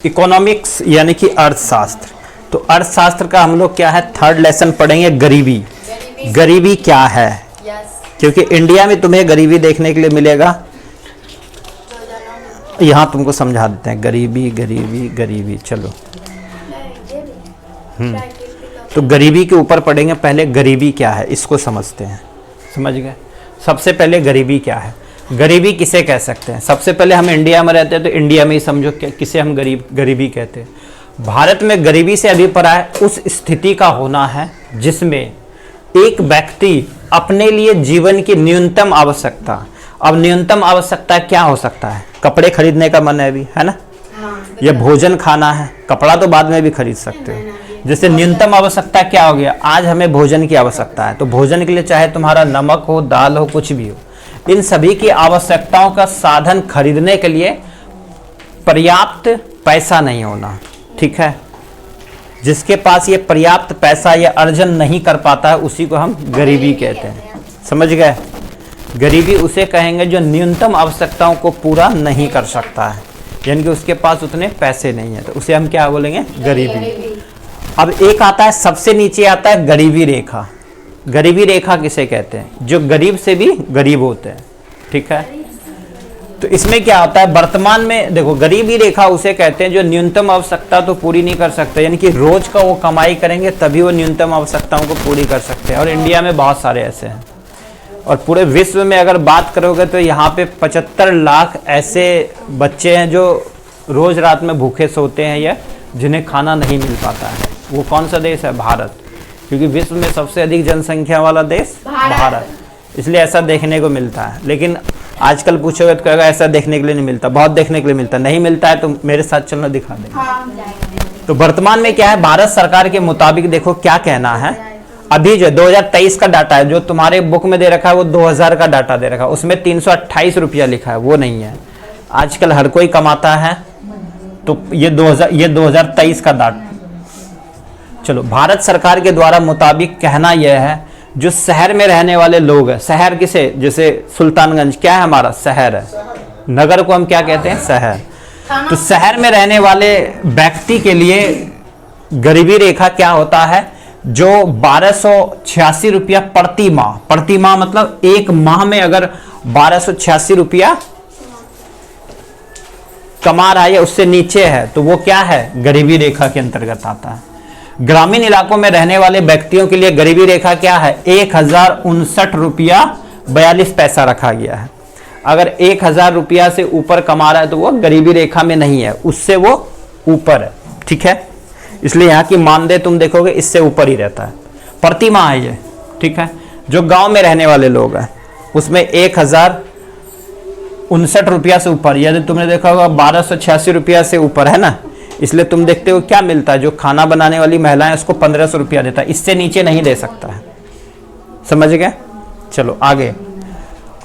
Economics यानी कि अर्थशास्त्र। तो अर्थशास्त्र का हम लोग क्या है, थर्ड लेसन पढ़ेंगे गरीबी। गरीबी क्या है, क्योंकि इंडिया में तुम्हें गरीबी देखने के लिए मिलेगा। यहाँ तुमको समझा देते हैं गरीबी गरीबी गरीबी। चलो तो गरीबी के ऊपर पढ़ेंगे। पहले गरीबी क्या है इसको समझते हैं, समझ गए। सबसे पहले गरीबी क्या है, गरीबी किसे कह सकते हैं। सबसे पहले हम इंडिया में रहते हैं तो इंडिया में ही समझो किसे हम गरीबी कहते हैं। भारत में गरीबी से अभिप्राय उस स्थिति का होना है जिसमें एक व्यक्ति अपने लिए जीवन की न्यूनतम आवश्यकता, अब न्यूनतम आवश्यकता क्या हो सकता है, कपड़े खरीदने का मन है अभी, है ना, या भोजन खाना है, कपड़ा तो बाद में भी खरीद सकते हो। जैसे न्यूनतम आवश्यकता क्या हो गया, आज हमें भोजन की आवश्यकता है, तो भोजन के लिए चाहे तुम्हारा नमक हो, दाल हो, कुछ भी हो, इन सभी की आवश्यकताओं का साधन खरीदने के लिए पर्याप्त पैसा नहीं होना, ठीक है। जिसके पास ये पर्याप्त पैसा या अर्जन नहीं कर पाता है उसी को हम गरीबी कहते हैं, समझ गए। गरीबी उसे कहेंगे जो न्यूनतम आवश्यकताओं को पूरा नहीं कर सकता है, यानी कि उसके पास उतने पैसे नहीं है, तो उसे हम क्या बोलेंगे, गरीबी। अब एक आता है, सबसे नीचे आता है गरीबी रेखा। गरीबी रेखा किसे कहते हैं, जो गरीब से भी गरीब होते हैं, ठीक है। तो इसमें क्या होता है, वर्तमान में देखो गरीबी रेखा उसे कहते हैं जो न्यूनतम आवश्यकता तो पूरी नहीं कर सकते, यानी कि रोज का वो कमाई करेंगे तभी वो न्यूनतम आवश्यकताओं को पूरी कर सकते हैं। और इंडिया में बहुत सारे ऐसे हैं, और पूरे विश्व में अगर बात करोगे तो यहाँ पे 75 लाख ऐसे बच्चे हैं जो रोज रात में भूखे सोते हैं या जिन्हें खाना नहीं मिल पाता है। वो कौन सा देश है, भारत, क्योंकि विश्व में सबसे अधिक जनसंख्या वाला देश भारत, इसलिए ऐसा देखने को मिलता है। लेकिन आजकल पूछोगे तो कहेगा ऐसा देखने के लिए नहीं मिलता, बहुत देखने के लिए मिलता, नहीं मिलता है तो मेरे साथ चलना, दिखा देंगे। तो वर्तमान में क्या है, भारत सरकार के मुताबिक देखो क्या कहना है, अभी जो 2023 का डाटा है, जो तुम्हारे बुक में दे रखा है वो 2000 का डाटा दे रखा है, उसमें 328 रुपया लिखा है, वो नहीं है। आजकल हर कोई कमाता है, तो ये 2023 का डाटा। चलो, भारत सरकार के द्वारा मुताबिक कहना यह है, जो शहर में रहने वाले लोग हैं, शहर किसे, जैसे सुल्तानगंज क्या है हमारा, शहर है, नगर को हम क्या कहते हैं, शहर। तो शहर में रहने वाले व्यक्ति के लिए गरीबी रेखा क्या होता है, जो 1286 रुपया प्रति माह मतलब एक माह में अगर 1286 रुपया कमा रहा है या उससे नीचे है तो वो क्या है, गरीबी रेखा के अंतर्गत आता है। ग्रामीण इलाकों में रहने वाले व्यक्तियों के लिए गरीबी रेखा क्या है, 1059 रुपया 42 पैसा रखा गया है। अगर 1000 रुपया से ऊपर कमा रहा है तो वो गरीबी रेखा में नहीं है, उससे वो ऊपर है, ठीक है। इसलिए यहाँ की मानदेय तुम देखोगे इससे ऊपर ही रहता है, प्रति माह है ये, ठीक है। जो गांव में रहने वाले लोग हैं उसमें 1059 रुपया से ऊपर, यदि तुमने देखा होगा 1286 रुपया से ऊपर है ना, इसलिए तुम देखते हो क्या मिलता है, जो खाना बनाने वाली महिलाएं उसको 1500 रुपया देता है, इससे नीचे नहीं दे सकता है, समझ गए। चलो आगे,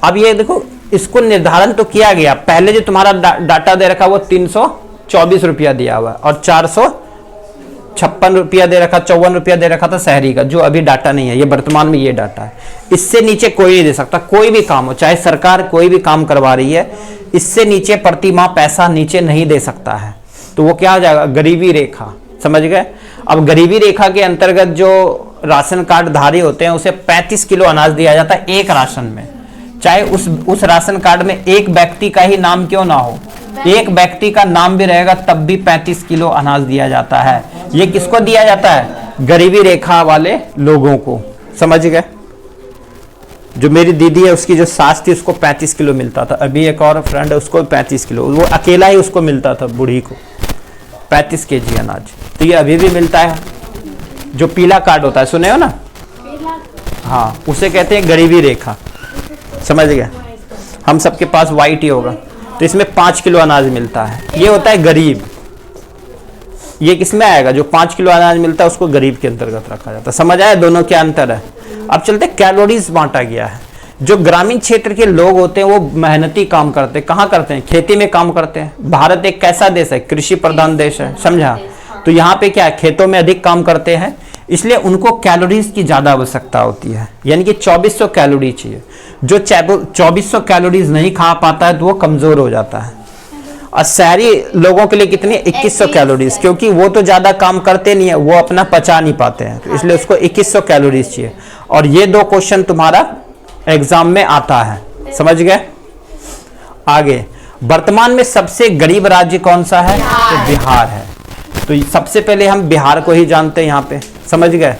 अब ये देखो इसको निर्धारण तो किया गया, पहले जो तुम्हारा डाटा दे रखा वो 324 रुपया दिया हुआ और 456 रुपया दे रखा, 54 रुपया दे रखा था शहरी का, जो अभी डाटा नहीं है, ये वर्तमान में ये डाटा है। इससे नीचे कोई नहीं दे सकता, कोई भी काम हो, चाहे सरकार कोई भी काम करवा रही है, इससे नीचे प्रति माह पैसा नीचे नहीं दे सकता है, तो वो क्या हो जाएगा, गरीबी रेखा, समझ गए। अब गरीबी रेखा के अंतर्गत जो राशन कार्ड धारी होते हैं उसे 35 किलो अनाज दिया जाता है एक राशन में, चाहे उस राशन कार्ड में एक व्यक्ति का ही नाम क्यों ना हो, एक व्यक्ति का नाम भी रहेगा तब भी 35 किलो अनाज दिया जाता है। ये किसको दिया जाता है, गरीबी रेखा वाले लोगों को, समझ गए। जो मेरी दीदी है उसकी जो सास थी उसको 35 किलो मिलता था, अभी एक और फ्रेंड है उसको 35 किलो, वो अकेला ही उसको मिलता था, बूढ़ी को 35 केजी अनाज। तो ये अभी भी मिलता है, जो पीला कार्ड होता है, सुने हो ना, हाँ, उसे कहते हैं गरीबी रेखा, समझ गए। हम सबके पास व्हाइट ही होगा, तो इसमें 5 किलो अनाज मिलता है, ये होता है गरीब। ये किसमें आएगा, जो 5 किलो अनाज मिलता है उसको गरीब के अंतर्गत रखा जाता है, समझ आया दोनों क्या अंतर है। अब चलते, कैलोरीज बांटा गया है। जो ग्रामीण क्षेत्र के लोग होते हैं वो मेहनती काम करते हैं, कहाँ करते हैं, खेती में काम करते हैं। भारत एक कैसा देश है, कृषि प्रधान देश है, समझा। तो यहाँ पे क्या है, खेतों में अधिक काम करते हैं, इसलिए उनको कैलोरीज की ज्यादा आवश्यकता होती है, यानी कि 2400 कैलोरी चाहिए। जो 2400 कैलोरीज नहीं खा पाता है तो वो कमजोर हो जाता है। और शहरी लोगों के लिए कितनी 2100 कैलोरीज, क्योंकि वो तो ज़्यादा काम करते नहीं है, वो अपना पचा नहीं पाते हैं, तो इसलिए उसको 2100 कैलोरीज चाहिए। और ये 2 क्वेश्चन तुम्हारा एग्जाम में आता है, समझ गए। आगे, वर्तमान में सबसे गरीब राज्य कौन सा है? तो बिहार है। तो सबसे पहले हम बिहार को ही जानते हैं यहाँ पे, समझ गए।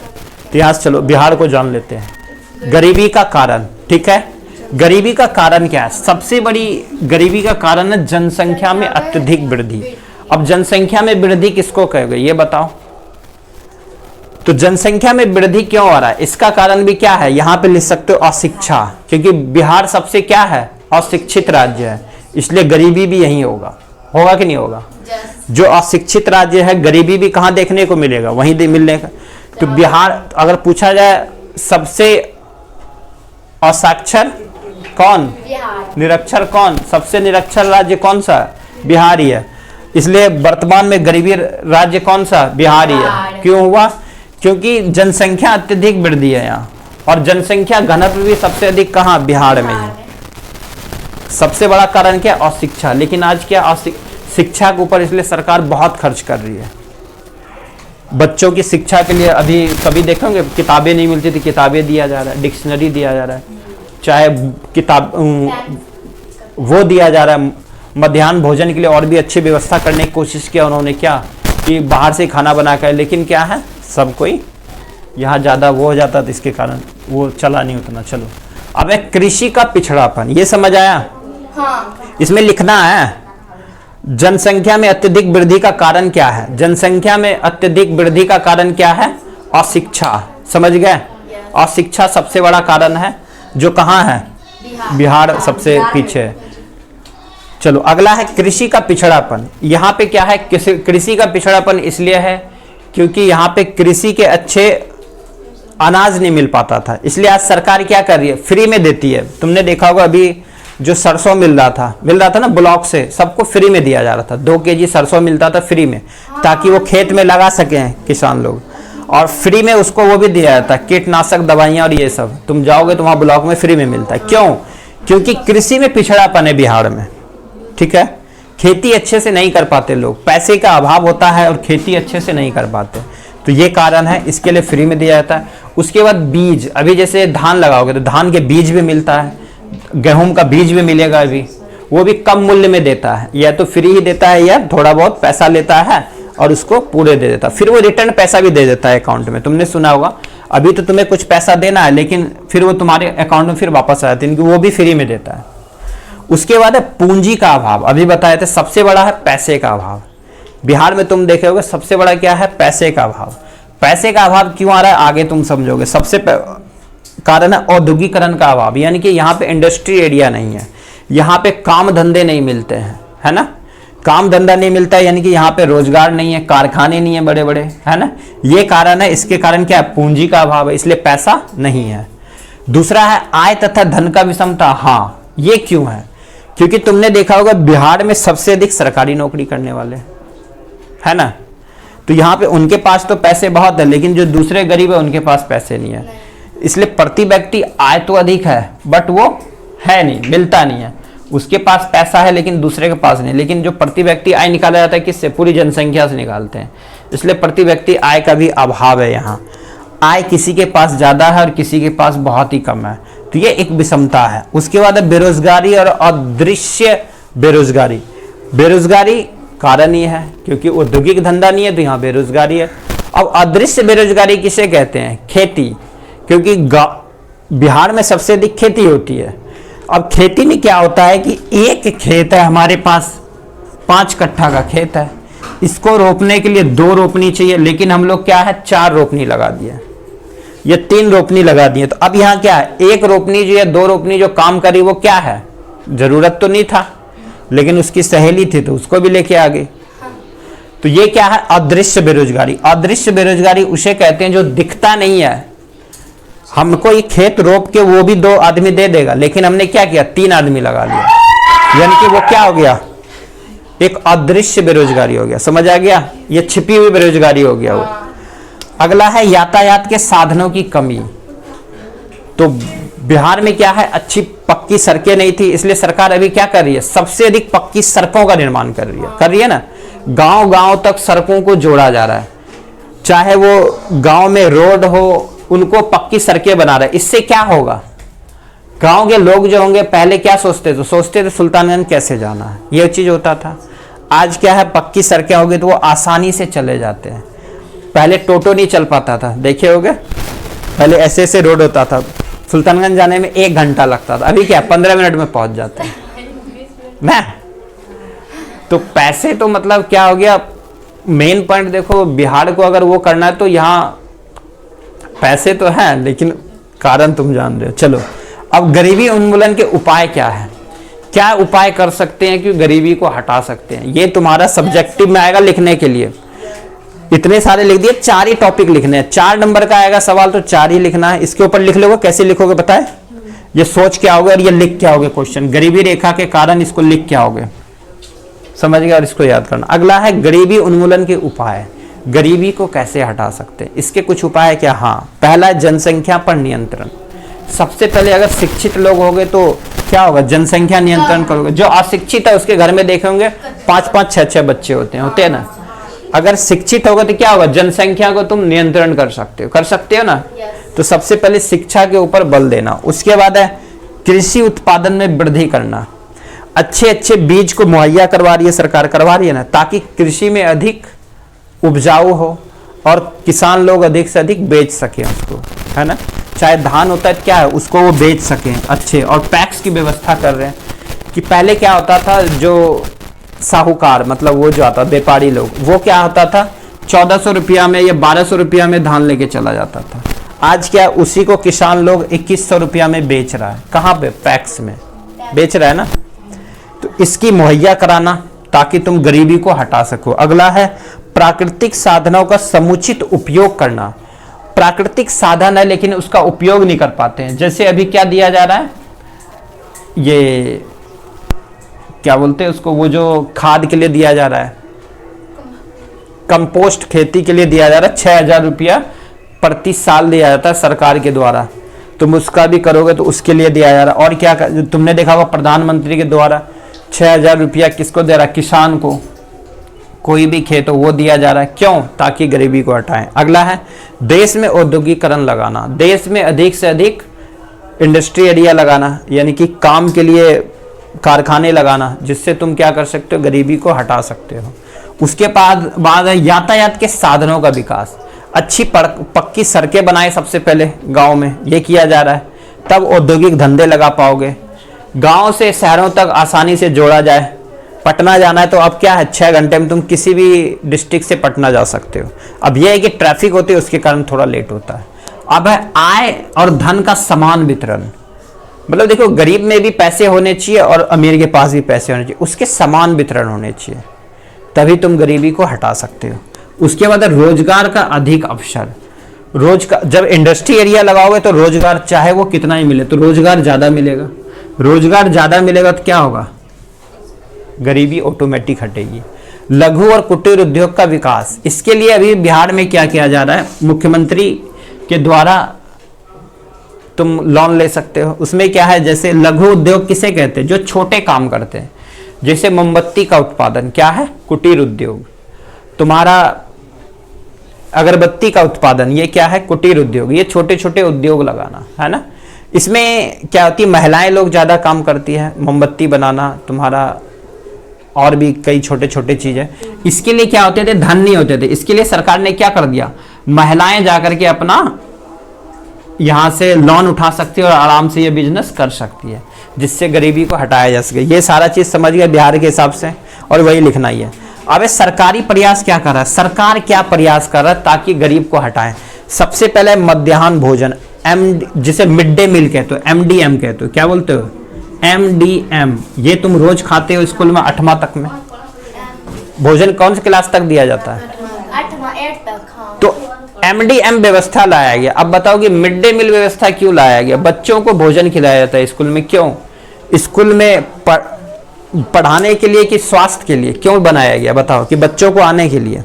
तो यहाँ से चलो बिहार को जान लेते हैं। गरीबी का कारण, ठीक है, गरीबी का कारण क्या है? सबसे बड़ी गरीबी का कारण है जनसंख्या में अत्यधिक वृद्धि। अब जनसंख्या में वृद्धि किसको कहोगे ये बताओ। तो जनसंख्या में वृद्धि क्यों हो रहा है, इसका कारण भी क्या है, यहाँ पे लिख सकते हो अशिक्षा, क्योंकि बिहार सबसे क्या है, अशिक्षित राज्य है, इसलिए गरीबी भी यही होगा। होगा कि नहीं होगा? जो अशिक्षित राज्य है, गरीबी भी कहाँ देखने को मिलेगा, वहीं मिलने का। तो बिहार, अगर पूछा जाए सबसे असाक्षर कौन, निरक्षर कौन, सबसे निरक्षर राज्य कौन सा? बिहार ही है। इसलिए वर्तमान में गरीबी राज्य कौन सा? बिहार ही है। क्यों हुआ? क्योंकि जनसंख्या अत्यधिक वृद्धि है यहाँ, और जनसंख्या घनत्व भी सबसे अधिक कहाँ? बिहार में है। सबसे बड़ा कारण क्या? अशिक्षा। लेकिन आज क्या, शिक्षा के ऊपर इसलिए सरकार बहुत खर्च कर रही है। बच्चों की शिक्षा के लिए अभी कभी देखोगे किताबें नहीं मिलती थी, किताबें दिया जा रहा है, डिक्शनरी दिया जा रहा है, चाहे किताब वो दिया जा रहा है। मध्याह्न भोजन के लिए और भी अच्छी व्यवस्था करने की कोशिश किया उन्होंने, क्या कि बाहर से खाना बना कर, लेकिन क्या है, सब कोई यहाँ ज़्यादा वो हो जाता था, इसके कारण वो चला नहीं उतना। चलो अब है कृषि का पिछड़ापन, ये समझ आया? हाँ। इसमें लिखना है जनसंख्या में अत्यधिक वृद्धि का कारण क्या है। जनसंख्या में अत्यधिक वृद्धि का कारण क्या है? अशिक्षा, समझ गए। अशिक्षा सबसे बड़ा कारण है, जो कहाँ है? बिहार सबसे पीछे है। चलो अगला है कृषि का पिछड़ापन। यहाँ पे क्या है, कृषि का पिछड़ापन इसलिए है क्योंकि यहाँ पे कृषि के अच्छे अनाज नहीं मिल पाता था, इसलिए आज सरकार क्या कर रही है, फ्री में देती है। तुमने देखा होगा अभी जो सरसों मिल रहा था ना, ब्लॉक से सबको फ्री में दिया जा रहा था। 2 kg सरसों मिलता था फ्री में, ताकि वो खेत में लगा सकें किसान लोग, और फ्री में उसको वो भी दिया जाता है कीटनाशक दवाइयाँ और ये सब। तुम जाओगे तो वहाँ ब्लॉक में फ्री में मिलता है। क्यों? क्योंकि कृषि में पिछड़ापन है बिहार में, ठीक है। खेती अच्छे से नहीं कर पाते लोग, पैसे का अभाव होता है और खेती अच्छे से नहीं कर पाते, तो ये कारण है, इसके लिए फ्री में दिया जाता है। उसके बाद बीज, अभी जैसे धान लगाओगे तो धान के बीज भी मिलता है, गेहूं का बीज भी मिलेगा, अभी वो भी कम मूल्य में देता है, या तो फ्री ही देता है या थोड़ा बहुत पैसा लेता है और उसको पूरे दे देता है, फिर वो रिटर्न पैसा भी दे देता है अकाउंट में। तुमने सुना होगा, अभी तो तुम्हें कुछ पैसा देना है लेकिन फिर वो तुम्हारे अकाउंट में फिर वापस आ जाते हैं, वो भी फ्री में देता है। उसके बाद है पूंजी का अभाव, अभी बताए थे सबसे बड़ा है पैसे का अभाव। बिहार में तुम देखे होगे सबसे बड़ा क्या है, पैसे का अभाव। पैसे का अभाव क्यों आ रहा है आगे तुम समझोगे। सबसे कारण है औद्योगिकरण का अभाव, यानी कि यहाँ पे इंडस्ट्री एरिया नहीं है, यहाँ पे काम धंधे नहीं मिलते हैं, है ना। काम धंधा नहीं मिलता है यानी कि यहाँ पे रोजगार नहीं है, कारखाने नहीं है बड़े बड़े, है ना। ये कारण है। इसके कारण क्या है, पूंजी का अभाव है, इसलिए पैसा नहीं है। दूसरा है आय तथा धन का विषमता। हाँ, ये क्यों है, क्योंकि तुमने देखा होगा बिहार में सबसे अधिक सरकारी नौकरी करने वाले, है ना। तो यहाँ पे उनके पास तो पैसे बहुत है, लेकिन जो दूसरे गरीब है उनके पास पैसे नहीं है, इसलिए प्रति व्यक्ति आय तो अधिक है बट वो है नहीं, मिलता नहीं है। उसके पास पैसा है लेकिन दूसरे के पास नहीं। लेकिन जो प्रति व्यक्ति आय निकाला जाता है किससे, पूरी जनसंख्या से निकालते हैं, इसलिए प्रति व्यक्ति आय का भी अभाव है यहाँ। आय किसी के पास ज्यादा है और किसी के पास बहुत ही कम है, तो ये एक विषमता है। उसके बाद है बेरोजगारी और अदृश्य बेरोजगारी। बेरोजगारी कारण ये है क्योंकि औद्योगिक धंधा नहीं है, तो यहाँ बेरोजगारी है। अब अदृश्य बेरोजगारी किसे कहते हैं, खेती, क्योंकि बिहार में सबसे अधिक खेती होती है। अब खेती में क्या होता है कि एक खेत है हमारे पास, 5 कट्ठा का खेत है, इसको रोपने के लिए 2 रोपनी चाहिए, लेकिन हम लोग क्या है 4 रोपनी लगा दिए, ये 3 रोपनी लगा दिए। तो अब यहाँ क्या है, 1 रोपनी जो है 2 रोपनी जो काम करी वो क्या है, जरूरत तो नहीं था लेकिन उसकी सहेली थी तो उसको भी लेके आ गई। तो ये क्या है, अदृश्य बेरोजगारी। अदृश्य बेरोजगारी उसे कहते हैं जो दिखता नहीं है। हमको ये खेत रोप के वो भी 2 आदमी दे देगा, लेकिन हमने क्या किया, 3 आदमी लगा लिया, यानी कि वो क्या हो गया, एक अदृश्य बेरोजगारी हो गया। समझ आ गया, ये छिपी हुई बेरोजगारी हो गया वो। अगला है यातायात के साधनों की कमी। तो बिहार में क्या है, अच्छी पक्की सड़कें नहीं थी, इसलिए सरकार अभी क्या कर रही है, सबसे अधिक पक्की सड़कों का निर्माण कर रही है ना। गांव गांव तक सड़कों को जोड़ा जा रहा है, चाहे वो गांव में रोड हो उनको पक्की सड़कें बना रहे हैं। इससे क्या होगा, गांव के लोग जो होंगे पहले क्या सोचते थे सुल्तानगंज कैसे जाना है, ये चीज होता था। आज क्या है, पक्की सड़कें होगी तो वो आसानी से चले जाते हैं। पहले टोटो नहीं चल पाता था, देखे होगे, पहले ऐसे ऐसे रोड होता था, सुल्तानगंज जाने में 1 घंटा लगता था, अभी क्या 15 मिनट में पहुंच जाते हैं ना। तो पैसे तो मतलब क्या हो गया, मेन पॉइंट देखो, बिहार को अगर वो करना है तो यहाँ पैसे तो हैं, लेकिन कारण तुम जान रहे हो। चलो अब गरीबी उन्मूलन के उपाय क्या है, क्या उपाय कर सकते हैं कि गरीबी को हटा सकते हैं, ये तुम्हारा सब्जेक्टिव में आएगा लिखने के लिए। इतने सारे लिख दिए, 4 ही टॉपिक लिखने हैं, 4 नंबर का आएगा सवाल तो 4 ही लिखना है। इसके ऊपर लिख लोगे, कैसे लिखोगे बताए, ये सोच के आओगे और ये लिख के आओगे क्वेश्चन, गरीबी रेखा के कारण इसको लिख के आओगे, समझ गए, और इसको याद करना। अगला है गरीबी उन्मूलन के उपाय, गरीबी को कैसे हटा सकते हैं, इसके कुछ उपाय है क्या। हाँ, पहला है जनसंख्या पर नियंत्रण। सबसे पहले अगर शिक्षित लोग होंगे तो क्या होगा, जनसंख्या नियंत्रण करोगे। जो अशिक्षित है उसके घर में देखेंगे 5-5, 6-6 बच्चे होते हैं ना। अगर शिक्षित होगा तो क्या होगा, जनसंख्या को तुम नियंत्रण कर सकते हो ना। तो सबसे पहले शिक्षा के ऊपर बल देना। उसके बाद है कृषि उत्पादन में वृद्धि करना, अच्छे अच्छे बीज को मुहैया करवा रही है सरकार, करवा रही है ना, ताकि कृषि में अधिक उपजाऊ हो और किसान लोग अधिक से अधिक बेच सके उसको, है ना। चाहे धान होता है क्या है, उसको वो बेच सकें अच्छे, और पैक्स की व्यवस्था कर रहे हैं। कि पहले क्या होता था, जो साहूकार मतलब वो जो आता व्यापारी लोग, वो क्या होता था 1400 रुपया में या 1200 रुपया में धान लेके चला जाता था। आज क्या, उसी को किसान लोग 2100 रुपया में बेच रहा है। कहाँ पे, पैक्स में बेच रहा है ना। तो इसकी मुहैया कराना ताकि तुम गरीबी को हटा सको। अगला है प्राकृतिक साधनों का समुचित उपयोग करना। प्राकृतिक साधन है लेकिन उसका उपयोग नहीं कर पाते हैं। जैसे अभी क्या दिया जा रहा है, ये क्या बोलते हैं उसको, वो जो खाद के लिए दिया जा रहा है, कंपोस्ट खेती के लिए दिया जा रहा है, 6000 रुपया प्रति साल दिया जाता है सरकार के द्वारा। तुम उसका भी करोगे तो उसके लिए दिया जा रहा है। और क्या तुमने देखा होगा प्रधानमंत्री के द्वारा 6000 रुपया किसको दे रहा है, किसान को, कोई भी खेत हो वो दिया जा रहा है। क्यों, ताकि गरीबी को हटाएं। अगला है देश में औद्योगिकरण लगाना, देश में अधिक से अधिक इंडस्ट्री एरिया लगाना, यानी कि काम के लिए कारखाने लगाना, जिससे तुम क्या कर सकते हो, गरीबी को हटा सकते हो। उसके बाद है यातायात के साधनों का विकास, अच्छी पक्की सड़कें बनाए सबसे पहले गांव में, ये किया जा रहा है, तब औद्योगिक धंधे लगा पाओगे। गांव से शहरों तक आसानी से जोड़ा जाए। पटना जाना है तो अब क्या है, 6 घंटे में तुम किसी भी डिस्ट्रिक्ट से पटना जा सकते हो। अब यह है कि ट्रैफिक होती है उसके कारण थोड़ा लेट होता है। अब है आय और धन का समान वितरण, मतलब देखो गरीब में भी पैसे होने चाहिए और अमीर के पास भी पैसे होने चाहिए, उसके समान वितरण होने चाहिए, तभी तुम गरीबी को हटा सकते हो। उसके बाद रोजगार का अधिक अवसर, जब इंडस्ट्री एरिया लगाओगे तो रोजगार चाहे वो कितना ही मिले तो रोजगार ज्यादा मिलेगा। रोजगार ज्यादा मिलेगा तो क्या होगा, गरीबी ऑटोमेटिक हटेगी। लघु और कुटीर उद्योग का विकास, इसके लिए अभी बिहार में क्या किया जा रहा है, मुख्यमंत्री के द्वारा तुम लोन ले सकते हो। उसमें क्या है, जैसे लघु उद्योग किसे कहते हैं, जो छोटे काम करते हैं, जैसे मोमबत्ती का उत्पादन क्या है, कुटीर उद्योग। तुम्हारा अगरबत्ती का उत्पादन, ये क्या है, कुटीर उद्योग। ये छोटे छोटे उद्योग लगाना है ना। इसमें क्या होती है, महिलाएं लोग ज्यादा काम करती है, मोमबत्ती बनाना, तुम्हारा और भी कई छोटे छोटे चीजें। इसके लिए क्या होते थे, धन नहीं होते थे, इसके लिए सरकार ने क्या कर दिया, महिलाएं जाकर के अपना यहां से लोन उठा सकती है और आराम से ये बिजनेस कर सकती है, जिससे गरीबी को हटाया जा सके। ये सारा चीज समझ गया बिहार के हिसाब से, और वही लिखना ही है। अब सरकारी प्रयास क्या कर रहा है, सरकार क्या प्रयास कर रहा है ताकि गरीब को हटाए। सबसे पहले मध्याह्न भोजन, जिसे मिड डे मील कहते हो, MDM कहते हो, क्या बोलते हो, MDM। ये तुम रोज खाते हो स्कूल में 8वां तक में। भोजन कौन सी क्लास तक दिया जाता है, 8 तक। तो MDM व्यवस्था लाया गया। अब बताओ कि मिड डे मील व्यवस्था क्यों लाया गया, बच्चों को भोजन खिलाया जाता है स्कूल में, क्यों, स्कूल में पढ़ाने के लिए कि स्वास्थ्य के लिए, क्यों बनाया गया बताओ, कि बच्चों को आने के लिए।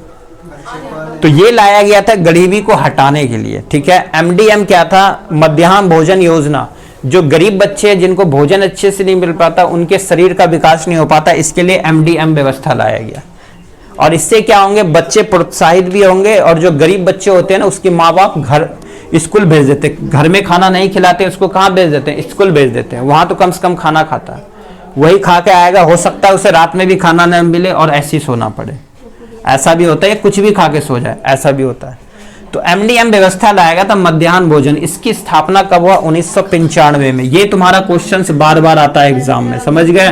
तो ये लाया गया था गरीबी को हटाने के लिए, ठीक है। MDM क्या था, मध्याह्न भोजन योजना, जो गरीब बच्चे हैं जिनको भोजन अच्छे से नहीं मिल पाता, उनके शरीर का विकास नहीं हो पाता, इसके लिए MDM व्यवस्था लाया गया। और इससे क्या होंगे, बच्चे प्रोत्साहित भी होंगे, और जो गरीब बच्चे होते हैं ना, उसके माँ बाप घर स्कूल भेज देते, घर में खाना नहीं खिलाते, उसको कहाँ भेज देते हैं, स्कूल भेज देते हैं। वहां तो कम से कम खाना खाता है, वही खा के आएगा, हो सकता है उसे रात में भी खाना न मिले और ऐसे ही सोना पड़े, ऐसा भी होता है, कुछ भी खा के सो जाए, ऐसा भी होता है। तो MDM व्यवस्था लाएगा था, मध्याह्न भोजन। इसकी स्थापना कब हुआ, 1995 में। ये तुम्हारा क्वेश्चन बार बार आता है एग्जाम में, समझ गए।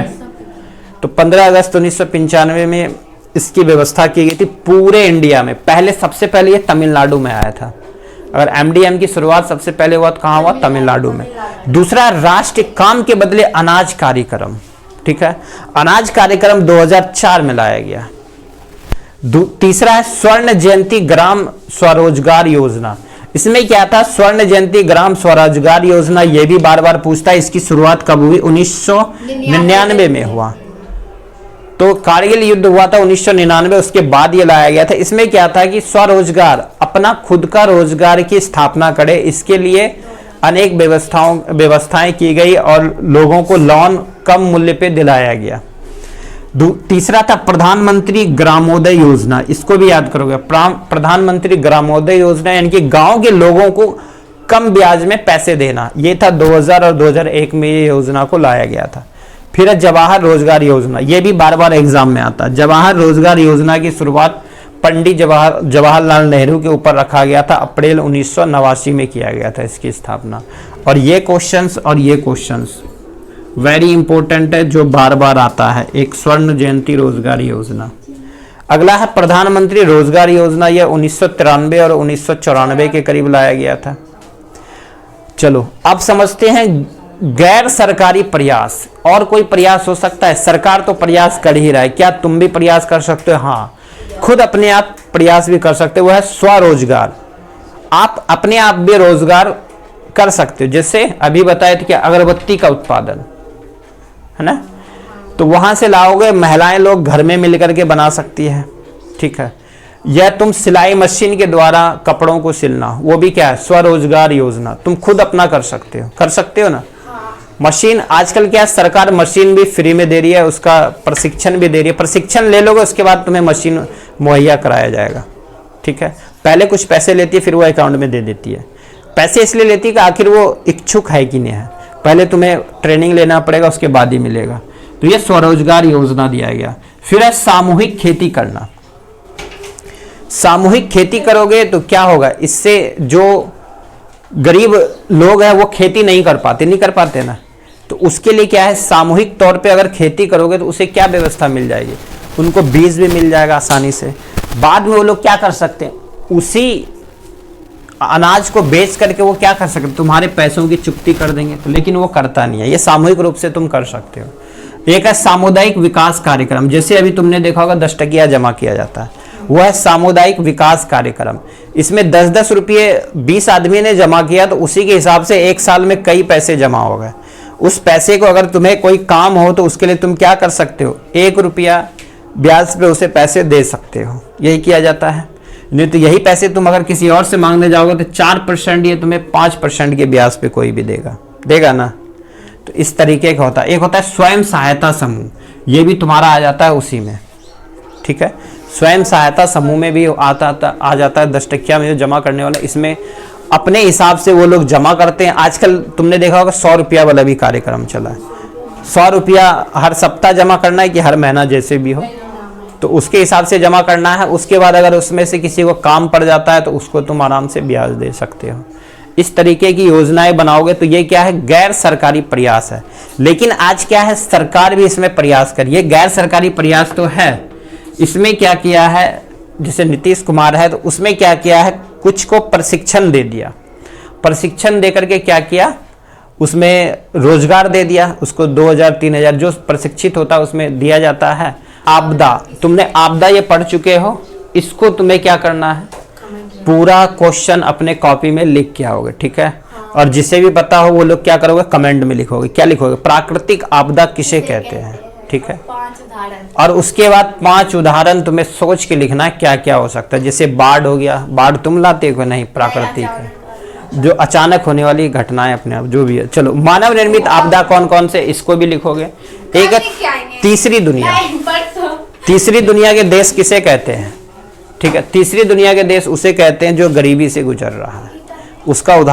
तो 15 अगस्त 1995 में इसकी व्यवस्था की गई थी पूरे इंडिया में। पहले सबसे पहले ये तमिलनाडु में आया था। अगर MDM की शुरुआत सबसे पहले हुआ तो कहाँ हुआ, तमिलनाडु में। दूसरा, राष्ट्रीय काम के बदले अनाज कार्यक्रम, ठीक है, अनाज कार्यक्रम 2004 में लाया गया। तीसरा है स्वर्ण जयंती ग्राम स्वरोजगार योजना। इसमें क्या था, स्वर्ण जयंती ग्राम स्वरोजगार योजना, ये भी बार बार पूछता है, इसकी शुरुआत कब हुई, 1999 में हुआ। तो कारगिल युद्ध हुआ था 1999, उसके बाद ये लाया गया था। इसमें क्या था कि स्वरोजगार, अपना खुद का रोजगार की स्थापना करे, इसके लिए अनेक व्यवस्थाएं की गई और लोगों को लोन कम मूल्य पे दिलाया गया। तीसरा था प्रधानमंत्री ग्रामोदय योजना, इसको भी याद करोगे, प्रधानमंत्री ग्रामोदय योजना, यानी कि गांव के लोगों को कम ब्याज में पैसे देना। ये था 2000 और 2001 में ये योजना को लाया गया था। फिर जवाहर रोजगार योजना, ये भी बार बार एग्जाम में आता है। जवाहर रोजगार योजना की शुरुआत पंडित जवाहरलाल नेहरू के ऊपर रखा गया था, अप्रैल 1989 में किया गया था इसकी स्थापना। और ये क्वेश्चंस वेरी इंपॉर्टेंट है, जो बार बार आता है। एक स्वर्ण जयंती रोजगार योजना। अगला है प्रधानमंत्री रोजगार योजना, यह 1993 और 1994 के करीब लाया गया था। चलो अब समझते हैं गैर सरकारी प्रयास। और कोई प्रयास हो सकता है, सरकार तो प्रयास कर ही रहा है, क्या तुम भी प्रयास कर सकते हो? हाँ, खुद अपने आप प्रयास भी कर सकते हो, वो है स्वरोजगार। आप अपने आप भी रोजगार कर सकते हो। जैसे अभी बताए थे कि अगरबत्ती का उत्पादन है ना, तो वहां से लाओगे, महिलाएं लोग घर में मिलकर के बना सकती है, ठीक है। या तुम सिलाई मशीन के द्वारा कपड़ों को सिलना, वो भी क्या है, स्वरोजगार योजना। तुम खुद अपना कर सकते हो ना। मशीन आजकल क्या है, सरकार मशीन भी फ्री में दे रही है, उसका प्रशिक्षण भी दे रही है। प्रशिक्षण ले लोगे, उसके बाद तुम्हें मशीन मुहैया कराया जाएगा, ठीक है। पहले कुछ पैसे लेती है, फिर वो अकाउंट में दे देती है। पैसे इसलिए लेती है कि आखिर वो इच्छुक है कि नहीं है, पहले तुम्हें ट्रेनिंग लेना पड़ेगा, उसके बाद ही मिलेगा। तो ये स्वरोजगार योजना दिया गया। फिर है सामूहिक खेती करना। सामूहिक खेती करोगे तो क्या होगा, इससे जो गरीब लोग हैं वो खेती नहीं कर पाते ना, तो उसके लिए क्या है, सामूहिक तौर पे अगर खेती करोगे तो उसे क्या व्यवस्था मिल जाएगी, उनको बीज भी मिल जाएगा आसानी से। बाद में वो लोग क्या कर सकते हैं, उसी अनाज को बेच करके वो क्या कर सकते हैं, तुम्हारे पैसों की चुकती कर देंगे। तो लेकिन वो करता नहीं है, ये सामूहिक रूप से तुम कर सकते हो। एक है सामुदायिक विकास कार्यक्रम, जैसे अभी तुमने देखा होगा 10 टकिया जमा किया जाता है, वो है सामुदायिक विकास कार्यक्रम। इसमें 10-10 रुपये 20 आदमी ने जमा किया तो उसी के हिसाब से एक साल में कई पैसे जमा हो गए। उस पैसे को अगर तुम्हें कोई काम हो तो उसके लिए तुम क्या कर सकते हो, 1 रुपया ब्याज पे उसे पैसे दे सकते हो, यही किया जाता है। नहीं तो यही पैसे तुम अगर किसी और से मांगने जाओगे तो 4%, ये तुम्हें 5% के ब्याज पे कोई भी देगा ना। तो इस तरीके का होता है। एक होता है स्वयं सहायता समूह, ये भी तुम्हारा आ जाता है उसी में, ठीक है। स्वयं सहायता समूह में भी आ जाता है 10 टकिया में जो जमा करने वाला, इसमें अपने हिसाब से वो लोग जमा करते हैं। आजकल तुमने देखा होगा 100 रुपया वाला भी कार्यक्रम चला है। 100 रुपया हर सप्ताह जमा करना है कि हर महीना, जैसे भी हो, तो उसके हिसाब से जमा करना है। उसके बाद अगर उसमें से किसी को काम पड़ जाता है तो उसको तुम आराम से ब्याज दे सकते हो। इस तरीके की योजनाएं बनाओगे तो ये क्या है, गैर सरकारी प्रयास है। लेकिन आज क्या है, सरकार भी इसमें प्रयास करिए। गैर सरकारी प्रयास तो है, इसमें क्या किया है, जैसे नीतीश कुमार है तो उसमें क्या किया है, कुछ को प्रशिक्षण दे दिया। प्रशिक्षण दे करके क्या किया, उसमें रोजगार दे दिया, उसको 2000-3000 जो प्रशिक्षित होता है उसमें दिया जाता है। आपदा, तुमने आपदा ये पढ़ चुके हो, इसको तुम्हें क्या करना है, पूरा क्वेश्चन अपने कॉपी में लिख के आओगे, ठीक है। और जिसे भी पता हो वो लोग क्या करोगे, कमेंट में लिखोगे। क्या लिखोगे, प्राकृतिक आपदा किसे कहते हैं, ठीक है। 5 उदाहरण, और उसके बाद 5 उदाहरण तुम्हें सोच के लिखना है क्या क्या हो सकता है। जैसे बाढ़ हो गया, बाढ़ तुम लाते हो नहीं, प्राकृतिक है। जो अचानक होने वाली घटनाएं अपने आप जो भी है। चलो, मानव निर्मित आपदा कौन कौन से, इसको भी लिखोगे। एक है तीसरी दुनिया। तीसरी दुनिया के देश किसे कहते हैं? ठीक है, तीसरी दुनिया के देश उसे कहते हैं जो गरीबी से गुजर रहा है। उसका उदाहरण